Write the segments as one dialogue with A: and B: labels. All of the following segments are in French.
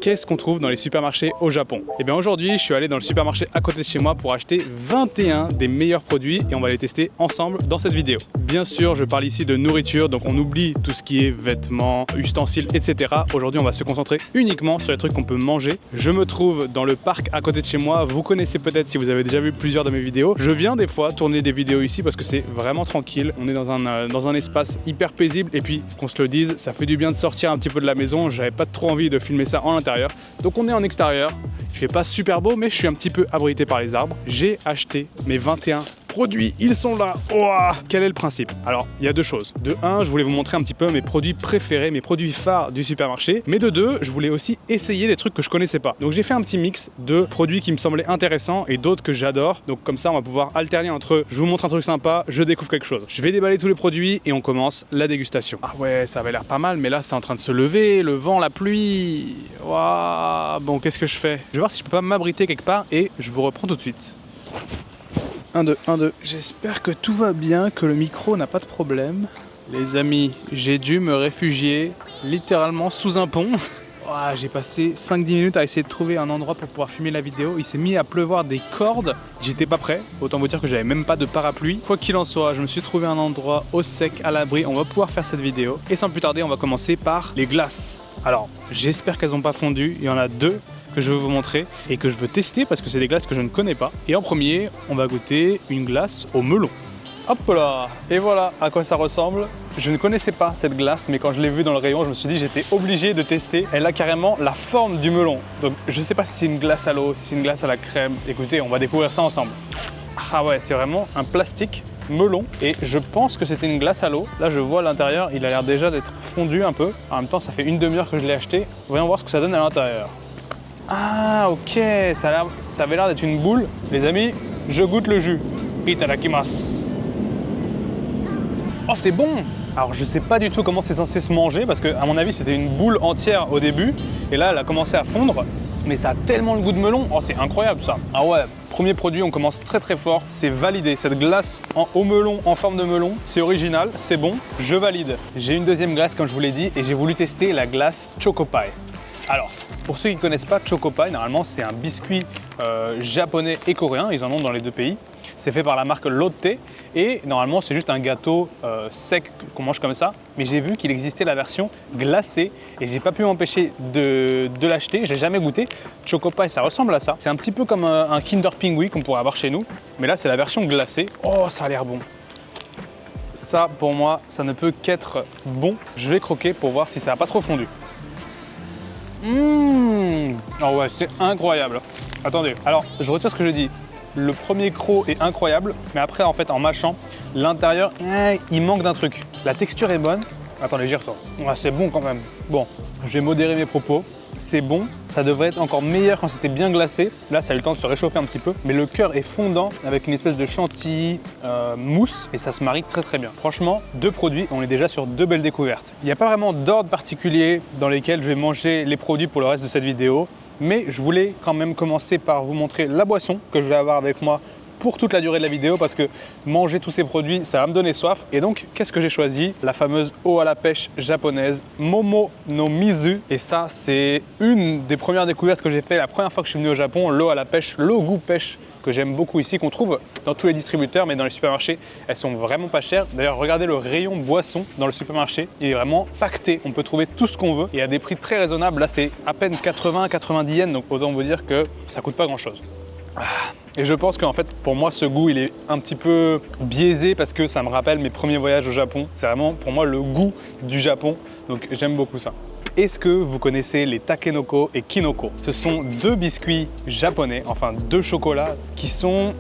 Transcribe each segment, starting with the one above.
A: qu'est-ce qu'on trouve dans les supermarchés au Japon? Et bien aujourd'hui, je suis allé dans le supermarché à côté de chez moi pour acheter 21 des meilleurs produits et on va les tester ensemble dans cette vidéo. Bien sûr, je parle ici de nourriture, donc on oublie tout ce qui est vêtements, ustensiles, etc. Aujourd'hui, on va se concentrer uniquement sur les trucs qu'on peut manger. Je me trouve dans le parc à côté de chez moi. Vous connaissez peut-être si vous avez déjà vu plusieurs de mes vidéos. Je viens des fois tourner des vidéos ici parce que c'est vraiment tranquille. On est dans un espace hyper paisible et puis, qu'on se le dise, ça fait du bien de sortir un petit peu de la maison. J'avais pas trop envie de filmer ça en intérieur. Donc on est en extérieur. Il fait pas super beau, mais je suis un petit peu abrité par les arbres. J'ai acheté mes 21 produits, ils sont là. Ouah. Quel est le principe? Alors, il y a deux choses. De un, je voulais vous montrer un petit peu mes produits préférés, mes produits phares du supermarché. Mais de deux, je voulais aussi essayer des trucs que je connaissais pas. Donc j'ai fait un petit mix de produits qui me semblaient intéressants et d'autres que j'adore. Donc comme ça, on va pouvoir alterner entre je vous montre un truc sympa, je découvre quelque chose. Je vais déballer tous les produits et on commence la dégustation. Ah ouais, ça avait l'air pas mal, mais là, c'est en train de se lever, le vent, la pluie. Ouah. Bon, qu'est-ce que je fais? Je vais voir si je peux pas m'abriter quelque part et je vous reprends tout de suite. 1, 2, 1, 2. J'espère que tout va bien, que le micro n'a pas de problème. Les amis, j'ai dû me réfugier littéralement sous un pont. Oh, j'ai passé 5-10 minutes à essayer de trouver un endroit pour pouvoir filmer la vidéo. Il s'est mis à pleuvoir des cordes. J'étais pas prêt. Autant vous dire que j'avais même pas de parapluie. Quoi qu'il en soit, je me suis trouvé un endroit au sec, à l'abri. On va pouvoir faire cette vidéo. Et sans plus tarder, on va commencer par les glaces. Alors, j'espère qu'elles n'ont pas fondu. Il y en a deux que je veux vous montrer et que je veux tester parce que c'est des glaces que je ne connais pas. Et en premier, on va goûter une glace au melon. Hop là! Et voilà à quoi ça ressemble. Je ne connaissais pas cette glace, mais quand je l'ai vue dans le rayon, je me suis dit j'étais obligé de tester. Elle a carrément la forme du melon. Donc je sais pas si c'est une glace à l'eau, si c'est une glace à la crème. Écoutez, on va découvrir ça ensemble. Ah ouais, c'est vraiment un plastique melon et je pense que c'était une glace à l'eau. Là, je vois à l'intérieur, il a l'air déjà d'être fondu un peu. En même temps, ça fait une demi-heure que je l'ai acheté. Voyons voir ce que ça donne à l'intérieur. Ah ok, ça avait l'air d'être une boule. Les amis, je goûte le jus. Itadakimasu. Oh c'est bon! Alors je sais pas du tout comment c'est censé se manger parce que à mon avis c'était une boule entière au début et là elle a commencé à fondre. Mais ça a tellement le goût de melon, oh c'est incroyable ça. Ah ouais, premier produit, on commence très très fort, c'est validé. Cette glace au melon, en forme de melon, c'est original, c'est bon, je valide. J'ai une deuxième glace comme je vous l'ai dit et j'ai voulu tester la glace Choco Pie. Alors, pour ceux qui ne connaissent pas, Choco Pie, normalement c'est un biscuit japonais et coréen, ils en ont dans les deux pays. C'est fait par la marque Lotte et normalement c'est juste un gâteau sec qu'on mange comme ça. Mais j'ai vu qu'il existait la version glacée et j'ai pas pu m'empêcher de l'acheter, je l'ai jamais goûté. Choco Pie, ça ressemble à ça. C'est un petit peu comme un Kinder Pingui qu'on pourrait avoir chez nous. Mais là c'est la version glacée. Oh, ça a l'air bon. Ça pour moi, ça ne peut qu'être bon. Je vais croquer pour voir si ça n'a pas trop fondu. Oh ouais, c'est incroyable. Attendez, alors je retire ce que je dis. Le premier croc est incroyable, mais après en fait en mâchant, l'intérieur, il manque d'un truc. La texture est bonne. Attendez, j'y retourne. Ouais, c'est bon quand même. Bon, je vais modérer mes propos. C'est bon, ça devrait être encore meilleur quand c'était bien glacé. Là, ça a eu le temps de se réchauffer un petit peu. Mais le cœur est fondant avec une espèce de chantilly mousse et ça se marie très très bien. Franchement, deux produits, on est déjà sur deux belles découvertes. Il n'y a pas vraiment d'ordre particulier dans lesquels je vais manger les produits pour le reste de cette vidéo. Mais je voulais quand même commencer par vous montrer la boisson que je vais avoir avec moi pour toute la durée de la vidéo parce que manger tous ces produits, ça va me donner soif. Et donc, qu'est-ce que j'ai choisi? La fameuse eau à la pêche japonaise, Momo no Mizu. Et ça, c'est une des premières découvertes que j'ai fait la première fois que je suis venu au Japon, l'eau à la pêche, l'eau goût pêche que j'aime beaucoup ici, qu'on trouve dans tous les distributeurs, mais dans les supermarchés, elles sont vraiment pas chères. D'ailleurs, regardez le rayon boisson dans le supermarché, il est vraiment pacté. On peut trouver tout ce qu'on veut et à des prix très raisonnables. Là, c'est à peine 80-90 yens, donc autant vous dire que ça coûte pas grand-chose. Et je pense qu'en fait, pour moi, ce goût, il est un petit peu biaisé parce que ça me rappelle mes premiers voyages au Japon. C'est vraiment, pour moi, le goût du Japon. Donc, j'aime beaucoup ça. Est-ce que vous connaissez les takenoko et kinoko? Ce sont deux biscuits japonais, enfin deux chocolats, qui sont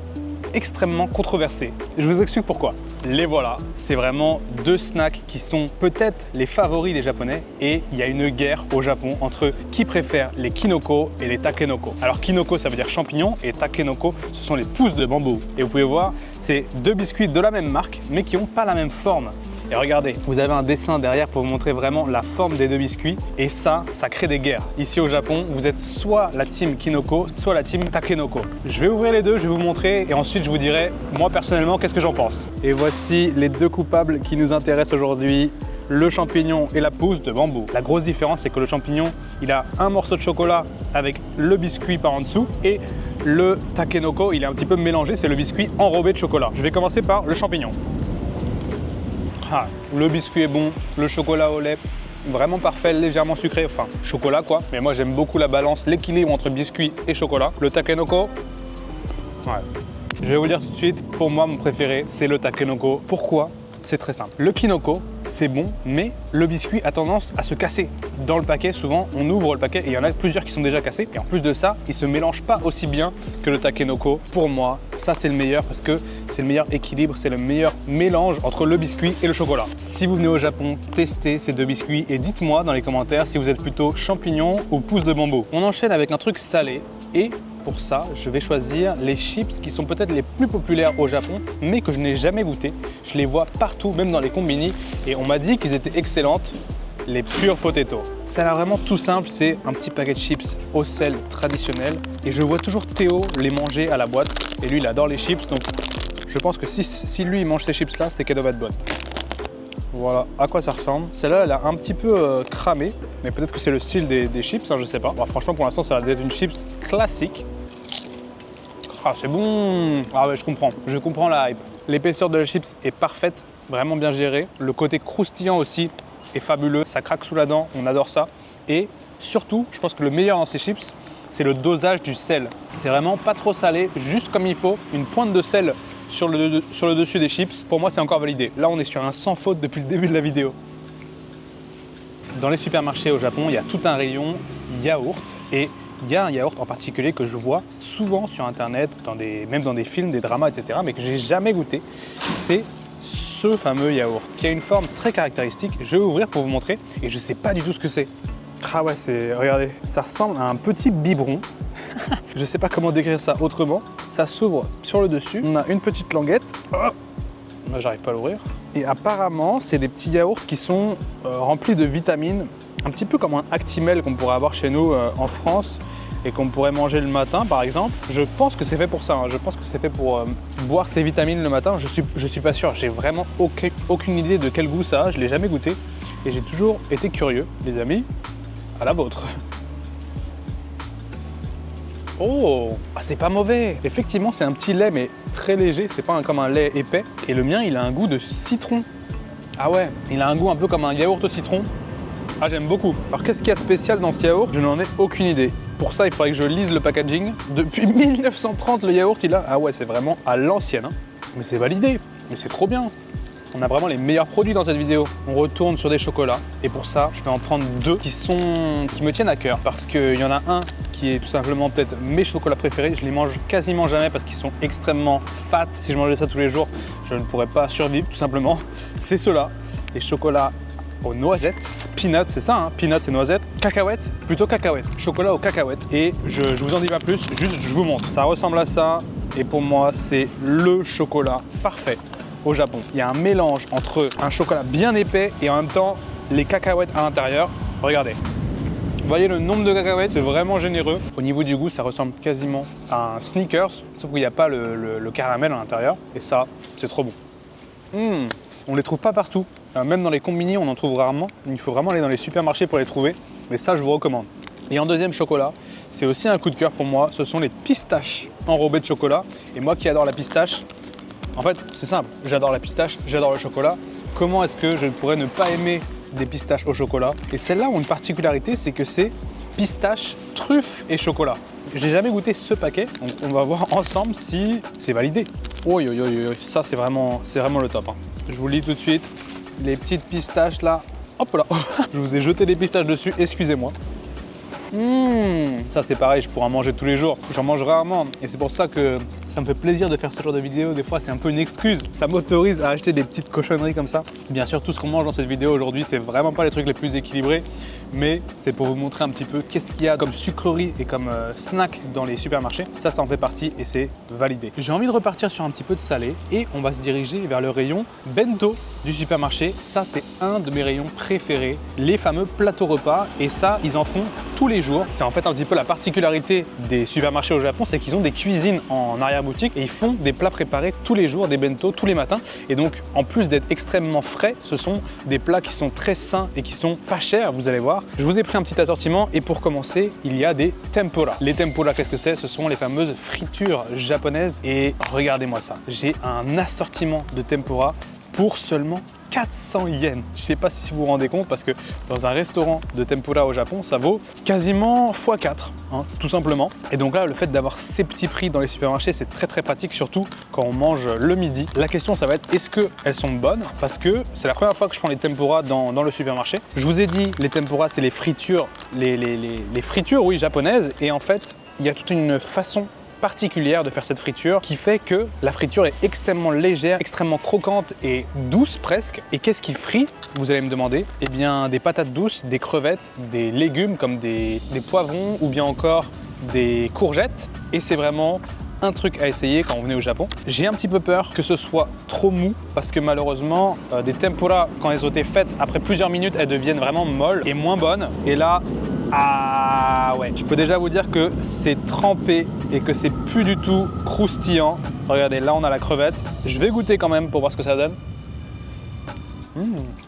A: extrêmement controversés. Je vous explique pourquoi. Les voilà, c'est vraiment deux snacks qui sont peut-être les favoris des Japonais et il y a une guerre au Japon entre qui préfère les kinoko et les takenoko. Alors kinoko ça veut dire champignon et takenoko ce sont les pousses de bambou. Et vous pouvez voir, c'est deux biscuits de la même marque mais qui n'ont pas la même forme. Et regardez, vous avez un dessin derrière pour vous montrer vraiment la forme des deux biscuits. Et ça crée des guerres. Ici au Japon, vous êtes soit la team Kinoko, soit la team Takenoko. Je vais ouvrir les deux, je vais vous montrer et ensuite je vous dirai, moi personnellement, qu'est-ce que j'en pense. Et voici les deux coupables qui nous intéressent aujourd'hui. le champignon et la pousse de bambou. La grosse différence, c'est que le champignon, il a un morceau de chocolat avec le biscuit par en dessous et le takenoko, il est un petit peu mélangé, c'est le biscuit enrobé de chocolat. Je vais commencer par le champignon. Ah, le biscuit est bon, le chocolat au lait, vraiment parfait, légèrement sucré, enfin chocolat quoi. Mais moi j'aime beaucoup la balance, l'équilibre entre biscuit et chocolat. Le takenoko, ouais. Je vais vous dire tout de suite, pour moi mon préféré c'est le takenoko. Pourquoi? C'est très simple. Le kinoko, c'est bon, mais le biscuit a tendance à se casser. Dans le paquet, souvent, on ouvre le paquet et il y en a plusieurs qui sont déjà cassés. Et en plus de ça, il ne se mélange pas aussi bien que le takenoko. Pour moi, ça c'est le meilleur parce que c'est le meilleur équilibre, c'est le meilleur mélange entre le biscuit et le chocolat. Si vous venez au Japon, testez ces deux biscuits et dites-moi dans les commentaires si vous êtes plutôt champignon ou pousse de bambou. On enchaîne avec un truc salé et pour ça, je vais choisir les chips qui sont peut-être les plus populaires au Japon, mais que je n'ai jamais goûté. Je les vois partout, même dans les combini, et on m'a dit qu'ils étaient excellentes, les pure potato. Ça a l'air vraiment tout simple, c'est un petit paquet de chips au sel traditionnel, et je vois toujours Théo les manger à la boîte, et lui il adore les chips, donc je pense que si lui il mange ces chips là, c'est qu'elle doit être bonne. Voilà à quoi ça ressemble. Celle-là, elle a un petit peu cramé, mais peut-être que c'est le style des chips, hein, je sais pas. Bon, franchement, pour l'instant, ça va être une chips classique. Ah, c'est bon. Ah ouais, je comprends la hype. L'épaisseur de la chips est parfaite, vraiment bien gérée. Le côté croustillant aussi est fabuleux, ça craque sous la dent, on adore ça. Et surtout, je pense que le meilleur dans ces chips, c'est le dosage du sel. C'est vraiment pas trop salé, juste comme il faut, une pointe de sel sur le dessus des chips. Pour moi, c'est encore validé. Là, on est sur un sans faute depuis le début de la vidéo. Dans les supermarchés au Japon, il y a tout un rayon yaourt et il y a un yaourt en particulier que je vois souvent sur internet, même dans des films, des dramas, etc. mais que j'ai jamais goûté. C'est ce fameux yaourt qui a une forme très caractéristique. Je vais ouvrir pour vous montrer et je sais pas du tout ce que c'est. Ah ouais, regardez, ça ressemble à un petit biberon. Je sais pas comment décrire ça autrement. Ça s'ouvre sur le dessus. On a une petite languette. Oh, là, j'arrive pas à l'ouvrir. Et apparemment, c'est des petits yaourts qui sont remplis de vitamines, un petit peu comme un Actimel qu'on pourrait avoir chez nous en France et qu'on pourrait manger le matin, par exemple. Je pense que c'est fait pour ça. Hein. Je pense que c'est fait pour boire ces vitamines le matin. Je suis pas sûr. J'ai vraiment aucune idée de quel goût ça a. Je l'ai jamais goûté et j'ai toujours été curieux, les amis. À la vôtre. Oh, ah, c'est pas mauvais. Effectivement, c'est un petit lait, mais très léger. C'est pas comme un lait épais. Et le mien, il a un goût de citron. Ah ouais, il a un goût un peu comme un yaourt au citron. Ah, j'aime beaucoup. Alors, qu'est-ce qu'il y a de spécial dans ce yaourt? Je n'en ai aucune idée. Pour ça, il faudrait que je lise le packaging. Depuis 1930, le yaourt, il a... Ah ouais, c'est vraiment à l'ancienne. Hein. Mais c'est validé. Mais c'est trop bien. On a vraiment les meilleurs produits dans cette vidéo. On retourne sur des chocolats et pour ça, je vais en prendre deux qui me tiennent à cœur parce qu'il y en a un qui est tout simplement peut-être mes chocolats préférés. Je les mange quasiment jamais parce qu'ils sont extrêmement fat. Si je mangeais ça tous les jours, je ne pourrais pas survivre tout simplement. C'est ceux-là, les chocolats aux noisettes. Peanuts, c'est ça, hein, peanuts et noisettes. Cacahuètes, plutôt cacahuètes. Chocolat aux cacahuètes. Et je vous en dis pas plus, juste je vous montre. Ça ressemble à ça et pour moi, c'est le chocolat parfait. Au Japon, il y a un mélange entre un chocolat bien épais et en même temps les cacahuètes à l'intérieur. Regardez, vous voyez le nombre de cacahuètes, c'est vraiment généreux. Au niveau du goût, ça ressemble quasiment à un Snickers, sauf qu'il n'y a pas le caramel à l'intérieur. Et ça, c'est trop bon. On les trouve pas partout, même dans les combini, on en trouve rarement. Il faut vraiment aller dans les supermarchés pour les trouver. Mais ça, je vous recommande. Et en deuxième chocolat, c'est aussi un coup de cœur pour moi. Ce sont les pistaches enrobées de chocolat. Et moi qui adore la pistache, en fait, c'est simple, j'adore la pistache, j'adore le chocolat. Comment est-ce que je pourrais ne pas aimer des pistaches au chocolat? Et celles-là ont une particularité, c'est que c'est pistache, truffe et chocolat. J'ai jamais goûté ce paquet, donc on va voir ensemble si c'est validé. Oh, ça c'est vraiment le top. Hein. Je vous le dis tout de suite, les petites pistaches là, hop là, je vous ai jeté des pistaches dessus, excusez-moi. Ça c'est pareil, je pourrais en manger tous les jours. J'en mange rarement et c'est pour ça que ça me fait plaisir de faire ce genre de vidéo. Des fois c'est un peu une excuse. Ça m'autorise à acheter des petites cochonneries comme ça. Bien sûr, tout ce qu'on mange dans cette vidéo aujourd'hui, c'est vraiment pas les trucs les plus équilibrés, mais c'est pour vous montrer un petit peu qu'est-ce qu'il y a comme sucrerie et comme snack dans les supermarchés. Ça en fait partie et c'est validé. J'ai envie de repartir sur un petit peu de salé et on va se diriger vers le rayon bento du supermarché. Ça c'est un de mes rayons préférés, les fameux plateaux repas, et ça ils en font tous les jours. C'est en fait un petit peu la particularité des supermarchés au Japon, c'est qu'ils ont des cuisines en arrière-boutique et ils font des plats préparés tous les jours, des bento tous les matins. Et donc, en plus d'être extrêmement frais, ce sont des plats qui sont très sains et qui sont pas chers, vous allez voir. Je vous ai pris un petit assortiment et pour commencer, il y a des tempura. Les tempura, qu'est-ce que c'est? Ce sont les fameuses fritures japonaises et regardez-moi ça. J'ai un assortiment de tempura pour seulement 400 yens. Je sais pas si vous vous rendez compte parce que dans un restaurant de tempura au Japon, ça vaut quasiment x4, hein, tout simplement. Et donc là, le fait d'avoir ces petits prix dans les supermarchés, c'est très pratique, surtout quand on mange le midi. La question, ça va être, est-ce qu'elles sont bonnes? Parce que c'est la première fois que je prends les tempura dans le supermarché. Je vous ai dit, les tempura, c'est les fritures, les fritures, oui, japonaises. Et en fait, il y a toute une façon particulière de faire cette friture qui fait que la friture est extrêmement légère, extrêmement croquante et douce presque. Et qu'est-ce qui frit, vous allez me demander? Eh bien des patates douces, des crevettes, des légumes comme des poivrons ou bien encore des courgettes. Et c'est vraiment un truc à essayer quand vous venez au Japon. J'ai un petit peu peur que ce soit trop mou parce que malheureusement des tempura, quand elles ont été faites, après plusieurs minutes, elles deviennent vraiment molles et moins bonnes. Et là, ah ouais, je peux déjà vous dire que c'est trempé et que c'est plus du tout croustillant. Regardez, là on a la crevette. Je vais goûter quand même pour voir ce que ça donne.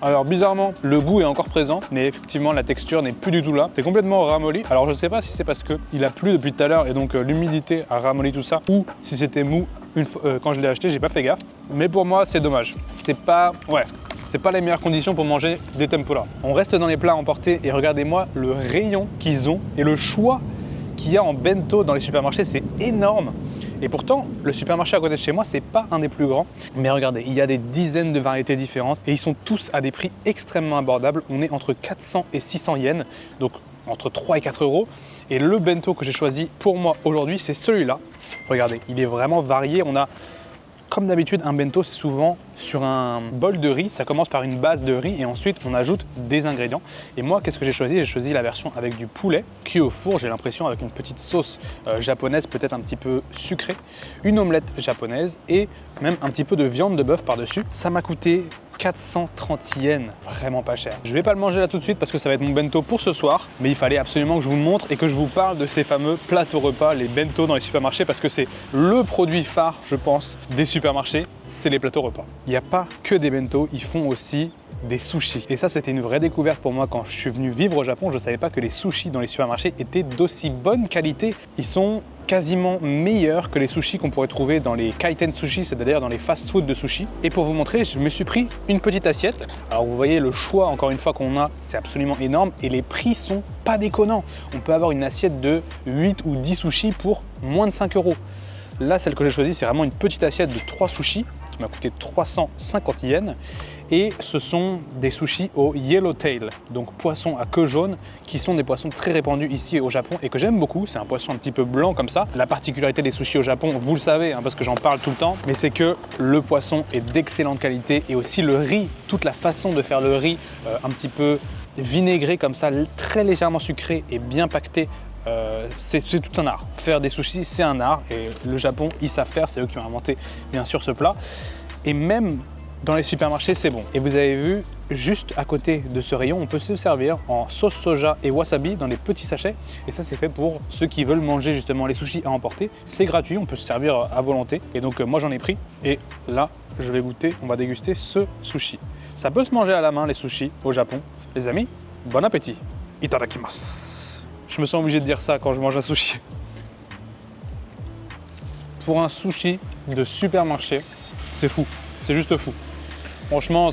A: Alors bizarrement, le goût est encore présent, mais effectivement la texture n'est plus du tout là. C'est complètement ramolli. Alors je sais pas si c'est parce qu'il a plu depuis tout à l'heure et donc l'humidité a ramolli tout ça, ou si c'était mou quand je l'ai acheté, j'ai pas fait gaffe. Mais pour moi, c'est dommage. C'est pas les meilleures conditions pour manger des tempura. On reste dans les plats emportés et regardez-moi le rayon qu'ils ont et le choix qu'il y a en bento dans les supermarchés, c'est énorme. Et pourtant, le supermarché à côté de chez moi, c'est pas un des plus grands. Mais regardez, il y a des dizaines de variétés différentes et ils sont tous à des prix extrêmement abordables. On est entre 400 et 600 yens, donc entre 3 et 4 euros. Et le bento que j'ai choisi pour moi aujourd'hui, c'est celui-là. Regardez, il est vraiment varié. On a, comme d'habitude, un bento, c'est souvent sur un bol de riz. Ça commence par une base de riz et ensuite on ajoute des ingrédients. Et moi, qu'est-ce que j'ai choisi? J'ai choisi la version avec du poulet cuit au four. J'ai l'impression avec une petite sauce japonaise, peut-être un petit peu sucrée, une omelette japonaise et même un petit peu de viande de bœuf par-dessus. Ça m'a coûté 430 yens, vraiment pas cher. Je vais pas le manger là tout de suite parce que ça va être mon bento pour ce soir, mais il fallait absolument que je vous le montre et que je vous parle de ces fameux plateaux repas, les bento dans les supermarchés, parce que c'est le produit phare, je pense, des supermarchés, c'est les plateaux repas. Il n'y a pas que des bento, ils font aussi des sushis. Et ça, c'était une vraie découverte pour moi quand je suis venu vivre au Japon. Je ne savais pas que les sushis dans les supermarchés étaient d'aussi bonne qualité. Ils sont quasiment meilleurs que les sushis qu'on pourrait trouver dans les kaiten sushi, c'est-à-dire dans les fast-food de sushi. Et pour vous montrer, je me suis pris une petite assiette. Alors vous voyez le choix, encore une fois, qu'on a, c'est absolument énorme et les prix sont pas déconnants. On peut avoir une assiette de 8 ou 10 sushis pour moins de 5 euros. Là, celle que j'ai choisie, c'est vraiment une petite assiette de 3 sushis qui m'a coûté 350 yens. Et ce sont des sushis au yellowtail, donc poisson à queue jaune, qui sont des poissons très répandus ici au Japon et que j'aime beaucoup. C'est un poisson un petit peu blanc comme ça. La particularité des sushis au Japon, vous le savez, hein, parce que j'en parle tout le temps, mais c'est que le poisson est d'excellente qualité et aussi le riz, toute la façon de faire le riz un petit peu vinaigré comme ça, très légèrement sucré et bien pacté. C'est tout un art. Faire des sushis, c'est un art et le Japon, ils savent faire, c'est eux qui ont inventé bien sûr ce plat. Et même dans les supermarchés, c'est bon. Et vous avez vu, juste à côté de ce rayon, on peut se servir en sauce soja et wasabi dans des petits sachets. Et ça, c'est fait pour ceux qui veulent manger justement les sushis à emporter. C'est gratuit, on peut se servir à volonté. Et donc, moi, j'en ai pris. Et là, je vais goûter, on va déguster ce sushi. Ça peut se manger à la main, les sushis, au Japon. Les amis, bon appétit. Itadakimasu. Je me sens obligé de dire ça quand je mange un sushi. Pour un sushi de supermarché, c'est fou. C'est juste fou. Franchement,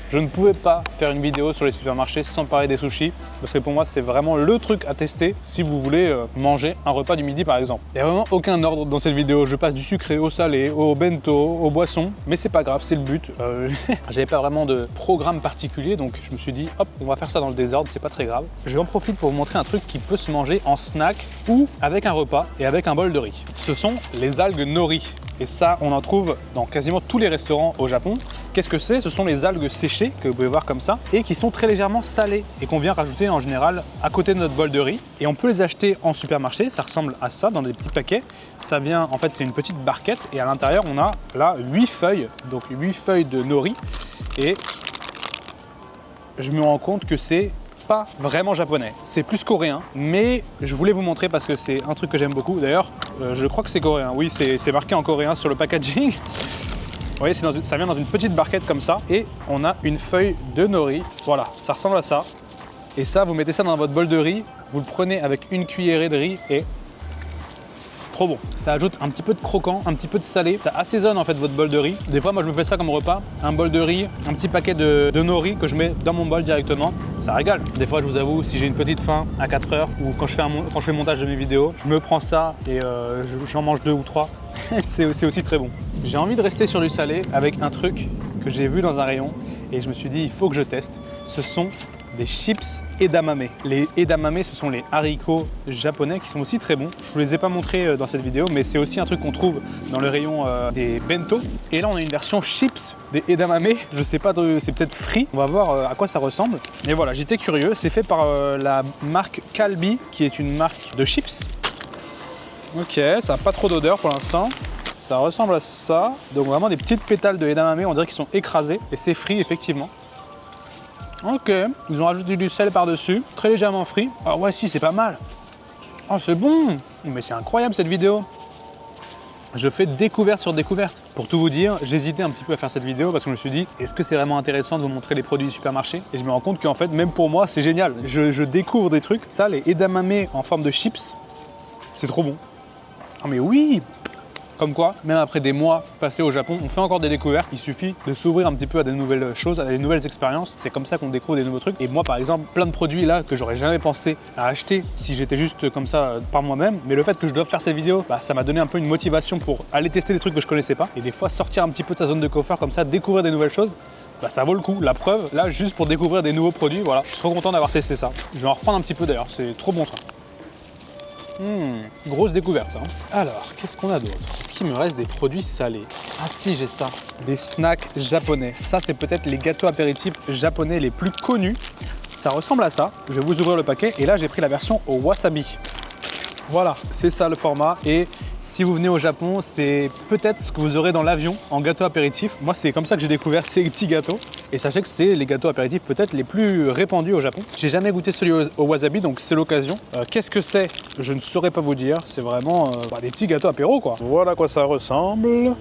A: je ne pouvais pas faire une vidéo sur les supermarchés sans parler des sushis parce que pour moi, c'est vraiment le truc à tester si vous voulez manger un repas du midi par exemple. Il n'y a vraiment aucun ordre dans cette vidéo. Je passe du sucré au salé, au bento, aux boissons, mais c'est pas grave, c'est le but. J'avais pas vraiment de programme particulier, donc je me suis dit, hop, on va faire ça dans le désordre, c'est pas très grave. Je en profite pour vous montrer un truc qui peut se manger en snack ou avec un repas et avec un bol de riz. Ce sont les algues nori. Et ça, on en trouve dans quasiment tous les restaurants au Japon. Qu'est-ce que c'est? Ce sont les algues séchées, que vous pouvez voir comme ça, et qui sont très légèrement salées, et qu'on vient rajouter en général à côté de notre bol de riz. Et on peut les acheter en supermarché, ça ressemble à ça, dans des petits paquets. Ça vient, en fait, c'est une petite barquette, et à l'intérieur, on a là 8 feuilles, donc 8 feuilles de nori. Et je me rends compte que c'est pas vraiment japonais, c'est plus coréen, mais je voulais vous montrer parce que c'est un truc que j'aime beaucoup. D'ailleurs, je crois que c'est coréen, oui, c'est marqué en coréen sur le packaging. Vous voyez, ça vient dans une petite barquette comme ça et on a une feuille de nori. Voilà, ça ressemble à ça. Et ça, vous mettez ça dans votre bol de riz, vous le prenez avec une cuillerée de riz et trop bon. Ça ajoute un petit peu de croquant, un petit peu de salé. Ça assaisonne en fait votre bol de riz. Des fois, moi, je me fais ça comme repas. Un bol de riz, un petit paquet de nori que je mets dans mon bol directement. Ça régale. Des fois, je vous avoue, si j'ai une petite faim à 4 heures ou quand je fais le montage de mes vidéos, je me prends ça et j'en mange 2 ou 3. C'est aussi très bon. J'ai envie de rester sur du salé avec un truc que j'ai vu dans un rayon et je me suis dit, il faut que je teste. Ce sont des chips edamame. Les edamame, ce sont les haricots japonais qui sont aussi très bons. Je ne vous les ai pas montrés dans cette vidéo, mais c'est aussi un truc qu'on trouve dans le rayon des bento. Et là, on a une version chips des edamame. Je sais pas, c'est peut-être frit. On va voir à quoi ça ressemble. Mais voilà, j'étais curieux. C'est fait par la marque Calbee, qui est une marque de chips. Ok, ça n'a pas trop d'odeur pour l'instant. Ça ressemble à ça. Donc vraiment des petites pétales de edamame, on dirait qu'ils sont écrasés. Et c'est frit, effectivement. Ok, ils ont rajouté du sel par-dessus, très légèrement frit. Ah ouais, si, c'est pas mal. Oh, c'est bon. Mais c'est incroyable cette vidéo. Je fais découverte sur découverte. Pour tout vous dire, j'hésitais un petit peu à faire cette vidéo parce que je me suis dit, est-ce que c'est vraiment intéressant de vous montrer les produits du supermarché? Et je me rends compte qu'en fait, même pour moi, c'est génial. Je découvre des trucs. Ça, les edamame en forme de chips, c'est trop bon. Ah mais oui! Comme quoi, même après des mois passés au Japon, on fait encore des découvertes. Il suffit de s'ouvrir un petit peu à des nouvelles choses, à des nouvelles expériences. C'est comme ça qu'on découvre des nouveaux trucs. Et moi, par exemple, plein de produits là que j'aurais jamais pensé à acheter si j'étais juste comme ça par moi-même. Mais le fait que je doive faire cette vidéo, bah, ça m'a donné un peu une motivation pour aller tester des trucs que je connaissais pas. Et des fois, sortir un petit peu de sa zone de confort comme ça, découvrir des nouvelles choses. Bah, ça vaut le coup. La preuve, là, juste pour découvrir des nouveaux produits, voilà. Je suis trop content d'avoir testé ça. Je vais en reprendre un petit peu d'ailleurs. C'est trop bon ça. Grosse découverte ça. Alors, qu'est-ce qu'on a d'autre? Est-ce qu'il me reste des produits salés? Ah si, j'ai ça. Des snacks japonais. Ça, c'est peut-être les gâteaux apéritifs japonais les plus connus. Ça ressemble à ça. Je vais vous ouvrir le paquet et là, j'ai pris la version au wasabi. Voilà, c'est ça le format. Et si vous venez au Japon, c'est peut-être ce que vous aurez dans l'avion en gâteau apéritif. Moi, c'est comme ça que j'ai découvert ces petits gâteaux. Et sachez que c'est les gâteaux apéritifs peut-être les plus répandus au Japon. J'ai jamais goûté celui au wasabi, donc c'est l'occasion. Qu'est-ce que c'est? Je ne saurais pas vous dire. C'est vraiment des petits gâteaux apéro, quoi. Voilà à quoi ça ressemble.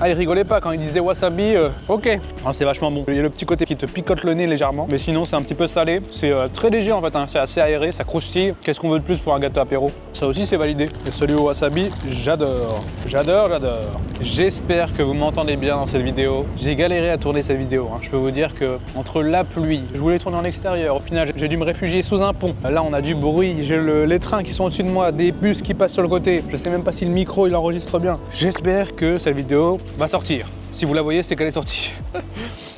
A: Ah, il rigolait pas quand il disait wasabi, ok. Ah, c'est vachement bon. Il y a le petit côté qui te picote le nez légèrement, mais sinon c'est un petit peu salé. C'est très léger en fait, hein. C'est assez aéré, ça croustille. Qu'est-ce qu'on veut de plus pour un gâteau apéro? Ça aussi c'est validé. Et celui au wasabi, j'adore. J'adore, j'adore. J'espère que vous m'entendez bien dans cette vidéo. J'ai galéré à tourner cette vidéo, hein. Je peux vous dire que entre la pluie, je voulais tourner en extérieur. Au final, j'ai dû me réfugier sous un pont. Là, on a du bruit. J'ai les trains qui sont au-dessus de moi, des bus qui passent sur le côté. Je sais même pas si le micro il enregistre bien. J'espère que cette vidéo va sortir. Si vous la voyez, c'est qu'elle est sortie.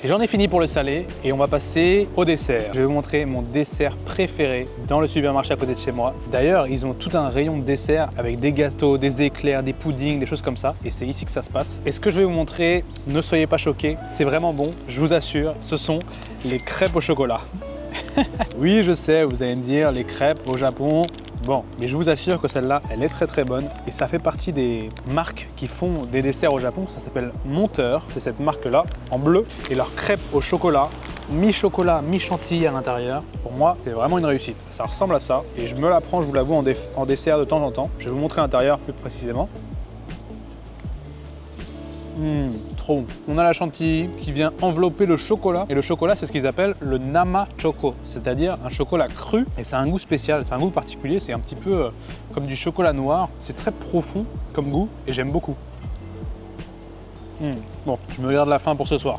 A: Et j'en ai fini pour le salé et on va passer au dessert. Je vais vous montrer mon dessert préféré dans le supermarché à côté de chez moi. D'ailleurs, ils ont tout un rayon de dessert avec des gâteaux, des éclairs, des puddings, des choses comme ça. Et c'est ici que ça se passe. Et ce que je vais vous montrer, ne soyez pas choqués, c'est vraiment bon, je vous assure, ce sont les crêpes au chocolat. Oui, je sais, vous allez me dire, les crêpes au Japon, bon, mais je vous assure que celle-là, elle est très très bonne et ça fait partie des marques qui font des desserts au Japon. Ça s'appelle Monteur, c'est cette marque-là, en bleu. Et leurs crêpes au chocolat, mi-chocolat, mi-chantilly à l'intérieur, pour moi, c'est vraiment une réussite. Ça ressemble à ça et je me la prends, je vous l'avoue, en dessert de temps en temps. Je vais vous montrer l'intérieur plus précisément. Trop bon. On a la chantilly qui vient envelopper le chocolat. Et le chocolat, c'est ce qu'ils appellent le nama choco, c'est-à-dire un chocolat cru. Et c'est un goût spécial, c'est un goût particulier. C'est un petit peu comme du chocolat noir. C'est très profond comme goût et j'aime beaucoup. Bon, je me garde la faim pour ce soir.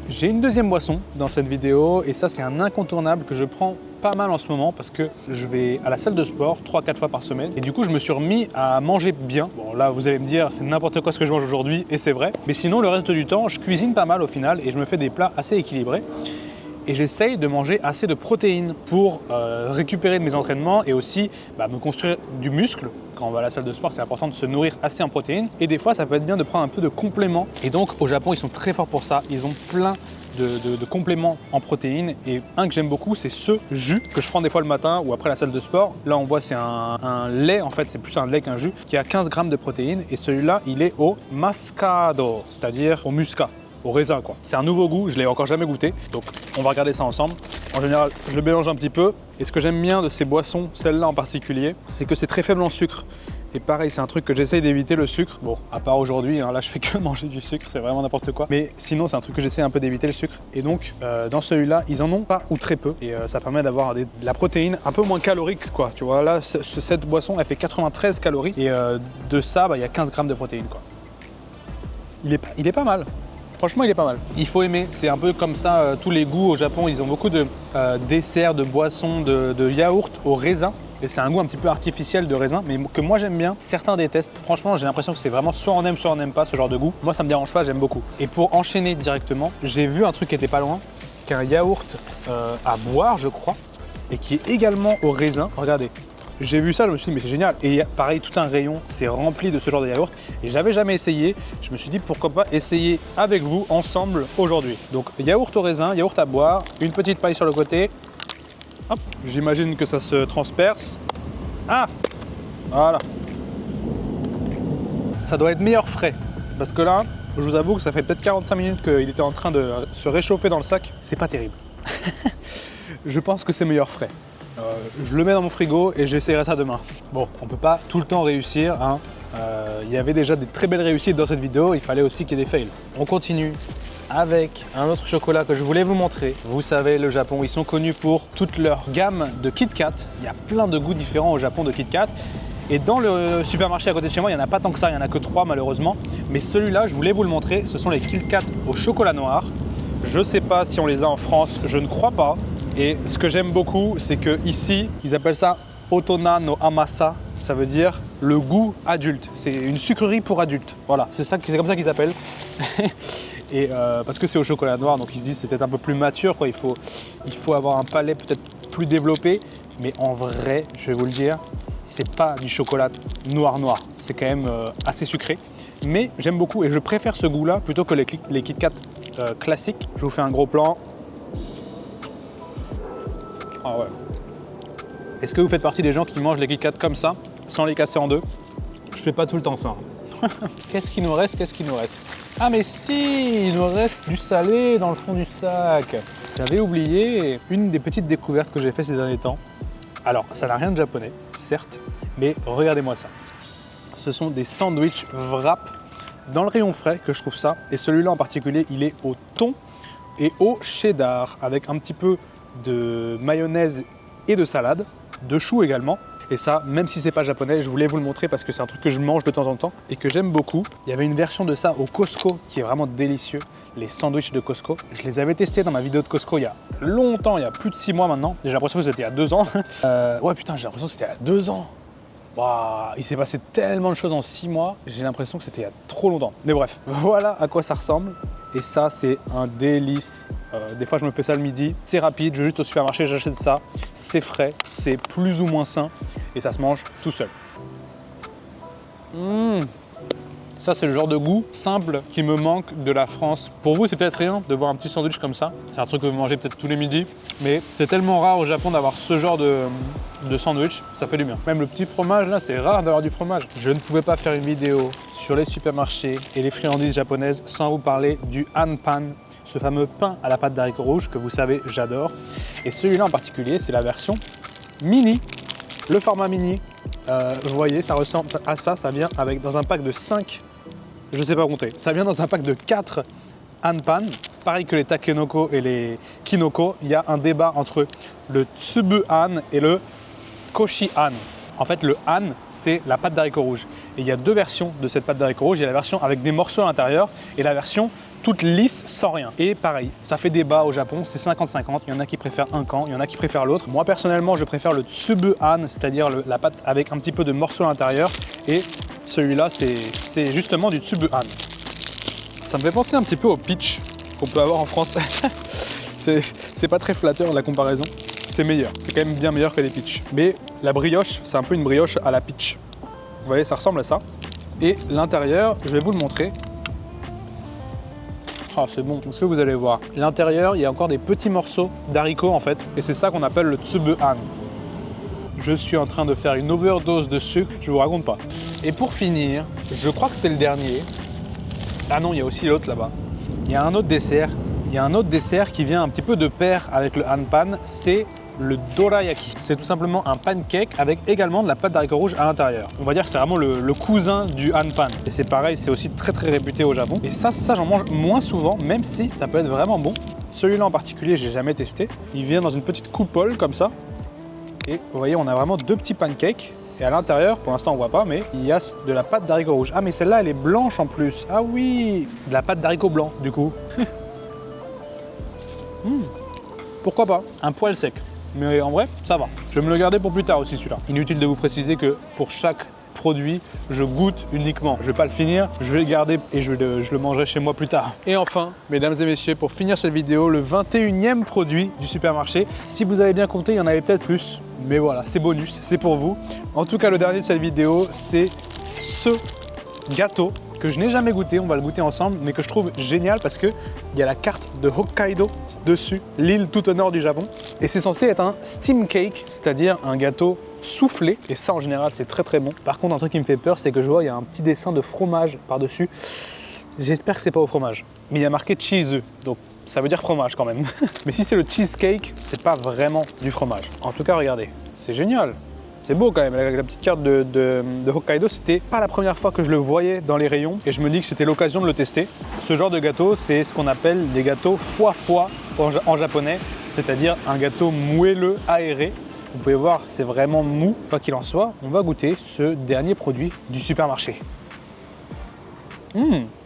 A: J'ai une deuxième boisson dans cette vidéo et ça, c'est un incontournable que je prends pas mal en ce moment parce que je vais à la salle de sport 3-4 fois par semaine et du coup je me suis remis à manger bien. Bon là vous allez me dire c'est n'importe quoi ce que je mange aujourd'hui et c'est vrai, mais sinon le reste du temps je cuisine pas mal au final et je me fais des plats assez équilibrés et j'essaye de manger assez de protéines pour récupérer de mes entraînements et aussi me construire du muscle. Quand on va à la salle de sport, c'est important de se nourrir assez en protéines et des fois ça peut être bien de prendre un peu de compléments et donc au Japon ils sont très forts pour ça, ils ont plein de compléments en protéines et un que j'aime beaucoup c'est ce jus que je prends des fois le matin ou après la salle de sport. Là on voit c'est un lait, en fait c'est plus un lait qu'un jus qui a 15 grammes de protéines et celui-là il est au mascado, c'est-à-dire au muscat. au raisin quoi. C'est un nouveau goût, je l'ai encore jamais goûté, donc on va regarder ça ensemble. En général, je le mélange un petit peu. Et ce que j'aime bien de ces boissons, celle-là en particulier, c'est que c'est très faible en sucre. Et pareil, c'est un truc que j'essaye d'éviter, le sucre. Bon, à part aujourd'hui, hein, là je fais que manger du sucre, c'est vraiment n'importe quoi. Mais sinon, c'est un truc que j'essaie un peu d'éviter, le sucre. Et donc, dans celui-là, ils en ont pas ou très peu. Et ça permet d'avoir de la protéine un peu moins calorique, quoi. Tu vois, là, cette boisson, elle fait 93 calories. Et de ça, il y a 15 grammes de protéines, quoi. Il est pas mal. Franchement, il est pas mal. Il faut aimer. C'est un peu comme ça, tous les goûts au Japon. Ils ont beaucoup de desserts, de boissons, de yaourts au raisin. Et c'est un goût un petit peu artificiel de raisin, mais que moi j'aime bien. Certains détestent. Franchement, j'ai l'impression que c'est vraiment soit on aime, soit on n'aime pas ce genre de goût. Moi, ça me dérange pas, j'aime beaucoup. Et pour enchaîner directement, j'ai vu un truc qui était pas loin, qu'un yaourt à boire, je crois, et qui est également au raisin. Regardez. J'ai vu ça, je me suis dit mais c'est génial. Et pareil, tout un rayon, c'est rempli de ce genre de yaourt. Et j'avais jamais essayé. Je me suis dit pourquoi pas essayer avec vous ensemble aujourd'hui. Donc yaourt au raisin, yaourt à boire, une petite paille sur le côté. Hop, j'imagine que ça se transperce. Ah, voilà. Ça doit être meilleur frais. Parce que là, je vous avoue que ça fait peut-être 45 minutes qu'il était en train de se réchauffer dans le sac. C'est pas terrible. Je pense que c'est meilleur frais. Je le mets dans mon frigo et j'essaierai ça demain. Bon, on peut pas tout le temps réussir, hein. Il y avait déjà des très belles réussites dans cette vidéo, il fallait aussi qu'il y ait des fails. On continue avec un autre chocolat que je voulais vous montrer. Vous savez, le Japon, ils sont connus pour toute leur gamme de Kit Kat. Il y a plein de goûts différents au Japon de Kit Kat. Et dans le supermarché à côté de chez moi, il n'y en a pas tant que ça, il n'y en a que 3 malheureusement. Mais celui-là, je voulais vous le montrer, ce sont les Kit Kat au chocolat noir. Je ne sais pas si on les a en France, je ne crois pas. Et ce que j'aime beaucoup, c'est que ici, ils appellent ça Otona no Amasa. Ça veut dire le goût adulte. C'est une sucrerie pour adultes. Voilà, c'est comme ça qu'ils appellent. Et parce que c'est au chocolat noir, donc ils se disent c'est peut-être un peu plus mature, quoi. Il faut avoir un palais peut-être plus développé. Mais en vrai, je vais vous le dire, c'est pas du chocolat noir. C'est quand même assez sucré. Mais j'aime beaucoup et je préfère ce goût-là plutôt que les Kit Kat classiques. Je vous fais un gros plan. Ah ouais. Est-ce que vous faites partie des gens qui mangent les Kit Kat comme ça, sans les casser en deux? Je fais pas tout le temps ça. Qu'est-ce qu'il nous reste? Ah mais si, il nous reste du salé dans le fond du sac. J'avais oublié une des petites découvertes que j'ai fait ces derniers temps. Alors, ça n'a rien de japonais, certes, mais regardez-moi ça. Ce sont des sandwichs wrap dans le rayon frais que je trouve ça. Et celui-là en particulier, il est au thon et au cheddar, avec un petit peu de mayonnaise et de salade, de choux également. Et ça, même si c'est pas japonais, je voulais vous le montrer parce que c'est un truc que je mange de temps en temps et que j'aime beaucoup. Il y avait une version de ça au Costco qui est vraiment délicieux, les sandwichs de Costco. Je les avais testés dans ma vidéo de Costco il y a longtemps, il y a plus de 6 mois maintenant. J'ai l'impression que c'était il y a 2 ans. Ouais putain, j'ai l'impression que c'était il y a 2 ans. Waouh, il s'est passé tellement de choses en 6 mois, j'ai l'impression que c'était il y a trop longtemps. Mais bref, voilà à quoi ça ressemble. Et ça, c'est un délice. Des fois, je me fais ça le midi. C'est rapide, je vais juste au supermarché, j'achète ça. C'est frais, c'est plus ou moins sain. Et ça se mange tout seul. Ça, c'est le genre de goût simple qui me manque de la France. Pour vous, c'est peut-être rien de voir un petit sandwich comme ça. C'est un truc que vous mangez peut-être tous les midis. Mais c'est tellement rare au Japon d'avoir ce genre de sandwich. Ça fait du bien. Même le petit fromage, là, c'est rare d'avoir du fromage. Je ne pouvais pas faire une vidéo sur les supermarchés et les friandises japonaises sans vous parler du hanpan, ce fameux pain à la pâte d'haricots rouges que vous savez, j'adore. Et celui-là en particulier, c'est la version mini. Le format mini, vous voyez, ça ressemble à ça. Ça vient dans un pack de 5, je ne sais pas compter. Ça vient dans un pack de 4 hanpan. Pareil que les takenoko et les kinoko, il y a un débat entre le tsubu han et le koshi han. En fait, le han, c'est la pâte d'haricots rouges. Et il y a 2 versions de cette pâte d'haricots rouges. Il y a la version avec des morceaux à l'intérieur et la version toute lisse sans rien. Et pareil, ça fait débat au Japon, c'est 50-50. Il y en a qui préfèrent un camp, il y en a qui préfèrent l'autre. Moi, personnellement, je préfère le tsubu han, c'est-à-dire la pâte avec un petit peu de morceaux à l'intérieur. Et celui-là, c'est justement du tsubu han. Ça me fait penser un petit peu au peach qu'on peut avoir en France. C'est pas très flatteur la comparaison. C'est meilleur, c'est quand même bien meilleur que les peach. Mais la brioche, c'est un peu une brioche à la peach. Vous voyez, ça ressemble à ça. Et l'intérieur, je vais vous le montrer. Ah, c'est bon, ce que vous allez voir. L'intérieur, il y a encore des petits morceaux d'haricots en fait. Et c'est ça qu'on appelle le tsubu han. Je suis en train de faire une overdose de sucre, je vous raconte pas. Et pour finir, je crois que c'est le dernier. Ah non, il y a aussi l'autre là-bas. Il y a un autre dessert. Il y a un autre dessert qui vient un petit peu de pair avec le hanpan, c'est le dorayaki. C'est tout simplement un pancake avec également de la pâte d'haricots rouges à l'intérieur. On va dire que c'est vraiment le cousin du hanpan. Et c'est pareil, c'est aussi très réputé au Japon. Et ça j'en mange moins souvent, même si ça peut être vraiment bon. Celui-là en particulier, j'ai jamais testé. Il vient dans une petite coupole comme ça. Et vous voyez, on a vraiment deux petits pancakes. Et à l'intérieur, pour l'instant on voit pas, mais il y a de la pâte d'haricots rouges. Ah mais celle-là elle est blanche en plus. Ah oui, de la pâte d'haricots blancs du coup. Pourquoi pas, un poil sec. Mais en vrai, ça va. Je vais me le garder pour plus tard aussi celui-là. Inutile de vous préciser que pour chaque produit, je goûte uniquement. Je vais pas le finir, je vais le garder et je le mangerai chez moi plus tard. Et enfin, mesdames et messieurs, pour finir cette vidéo, le 21e produit du supermarché. Si vous avez bien compté, il y en avait peut-être plus. Mais voilà, c'est bonus, c'est pour vous. En tout cas, le dernier de cette vidéo, c'est ce gâteau que je n'ai jamais goûté, on va le goûter ensemble, mais que je trouve génial parce qu'il y a la carte de Hokkaido dessus, l'île tout au nord du Japon. Et c'est censé être un steam cake, c'est-à-dire un gâteau soufflé. Et ça, en général, c'est très bon. Par contre, un truc qui me fait peur, c'est que je vois, il y a un petit dessin de fromage par-dessus. J'espère que c'est pas au fromage. Mais il y a marqué cheese, donc ça veut dire fromage quand même. Mais si c'est le cheesecake, c'est pas vraiment du fromage. En tout cas, regardez, c'est génial. C'est beau quand même, la petite carte de Hokkaido, c'était pas la première fois que je le voyais dans les rayons et je me dis que c'était l'occasion de le tester. Ce genre de gâteau, c'est ce qu'on appelle des gâteaux foie en japonais, c'est-à-dire un gâteau moelleux aéré. Vous pouvez voir, c'est vraiment mou. Quoi qu'il en soit, on va goûter ce dernier produit du supermarché.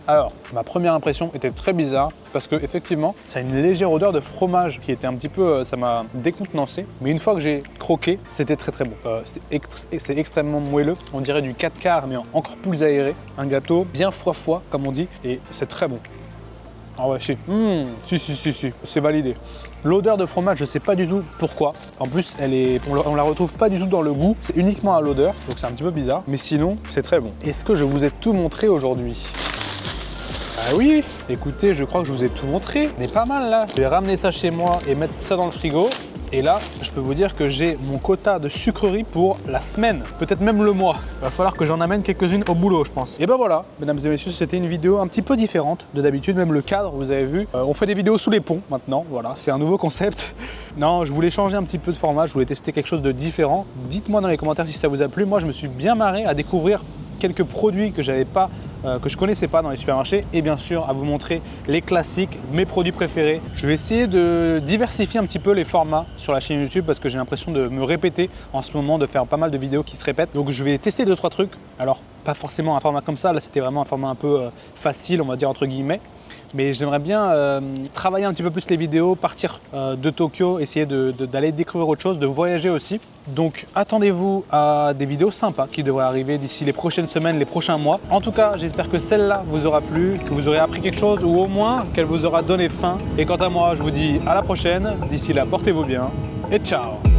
A: Alors, ma première impression était très bizarre parce que effectivement, ça a une légère odeur de fromage qui était un petit peu, ça m'a décontenancé. Mais une fois que j'ai croqué, c'était très bon. C'est extrêmement moelleux. On dirait du 4 quarts, mais encore plus aéré. Un gâteau bien foie comme on dit, et c'est très bon. Ah ouais, si, c'est validé. L'odeur de fromage, je sais pas du tout pourquoi. En plus, on la retrouve pas du tout dans le goût, c'est uniquement à l'odeur, donc c'est un petit peu bizarre. Mais sinon, c'est très bon. Est-ce que je vous ai tout montré aujourd'hui ? Ah oui, écoutez, je crois que je vous ai tout montré. On est pas mal là. Je vais ramener ça chez moi et mettre ça dans le frigo. Et là, je peux vous dire que j'ai mon quota de sucreries pour la semaine, peut-être même le mois. Il va falloir que j'en amène quelques-unes au boulot, je pense. Et ben voilà, mesdames et messieurs, c'était une vidéo un petit peu différente de d'habitude, même le cadre, vous avez vu. On fait des vidéos sous les ponts maintenant, voilà, c'est un nouveau concept. Non, je voulais changer un petit peu de format, je voulais tester quelque chose de différent. Dites-moi dans les commentaires si ça vous a plu. Moi, je me suis bien marré à découvrir quelques produits que je connaissais pas dans les supermarchés et bien sûr à vous montrer les classiques, mes produits préférés. Je vais essayer de diversifier un petit peu les formats sur la chaîne YouTube parce que j'ai l'impression de me répéter en ce moment, de faire pas mal de vidéos qui se répètent. Donc je vais tester 2-3 trucs. Alors pas forcément un format comme ça, là c'était vraiment un format un peu facile, on va dire entre guillemets. Mais j'aimerais bien travailler un petit peu plus les vidéos, partir de Tokyo, essayer d'aller découvrir autre chose, de voyager aussi. Donc attendez-vous à des vidéos sympas qui devraient arriver d'ici les prochaines semaines, les prochains mois. En tout cas, j'espère que celle-là vous aura plu, que vous aurez appris quelque chose ou au moins qu'elle vous aura donné faim. Et quant à moi, je vous dis à la prochaine. D'ici là, portez-vous bien et ciao!